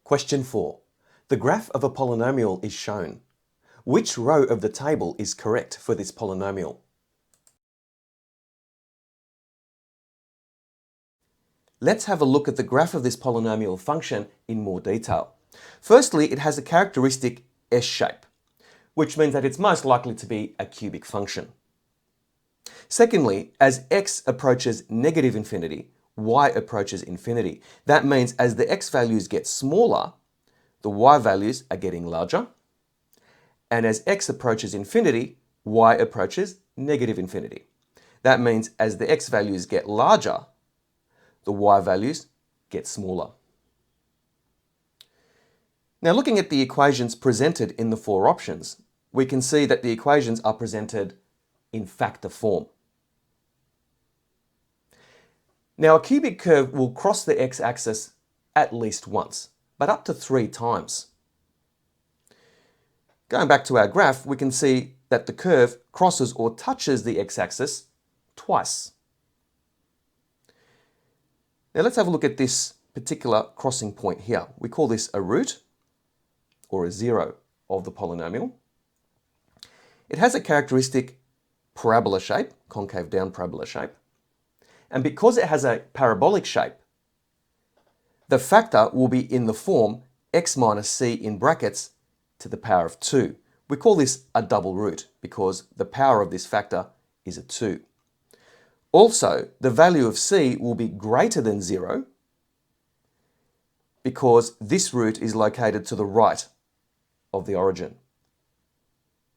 Question 4. The graph of a polynomial is shown. Which row of the table is correct for this polynomial? Let's have a look at the graph of this polynomial function in more detail. Firstly, it has a characteristic S shape, which means that it's most likely to be a cubic function. Secondly, as x approaches negative infinity, y approaches infinity. That means as the x values get smaller, the y values are getting larger. And as x approaches infinity, y approaches negative infinity. That means as the x values get larger, the y values get smaller. Now looking at the equations presented in the four options, we can see that the equations are presented in factor form. Now a cubic curve will cross the x-axis at least once, but up to 3 times. Going back to our graph, we can see that the curve crosses or touches the x-axis twice. Now let's have a look at this particular crossing point here. We call this a root or a zero of the polynomial. It has a characteristic parabola shape, concave down parabola shape. And because it has a parabolic shape, the factor will be in the form x minus c in brackets to the power of 2. We call this a double root because the power of this factor is a 2. Also, the value of c will be greater than 0 because this root is located to the right of the origin.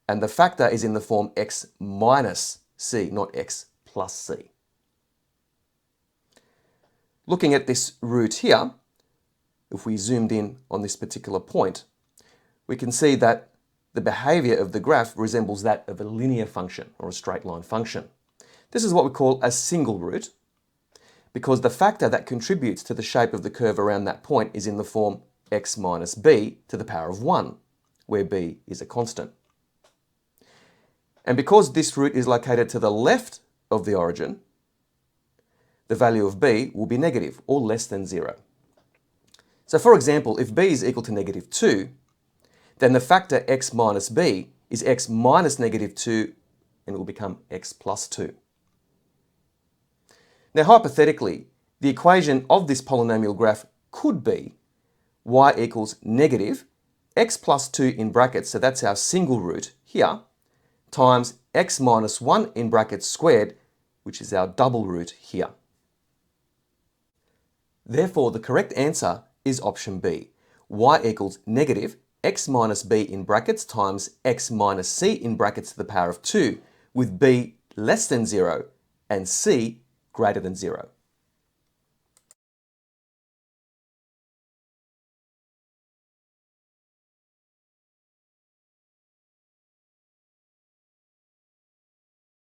And the factor is in the form x minus c, not x plus c. Looking at this root here, if we zoomed in on this particular point, we can see that the behavior of the graph resembles that of a linear function or a straight line function. This is what we call a single root because the factor that contributes to the shape of the curve around that point is in the form x minus b to the power of 1, where b is a constant. And because this root is located to the left of the origin, the value of b will be negative or less than 0. So for example, if b is equal to negative 2, then the factor x minus b is x minus negative 2 and it will become x plus 2. Now hypothetically, the equation of this polynomial graph could be y equals negative x plus 2 in brackets, so that's our single root here, times x minus 1 in brackets squared, which is our double root here. Therefore, the correct answer is option B. Y equals negative x minus b in brackets times x minus c in brackets to the power of 2, with b less than 0 and c greater than 0.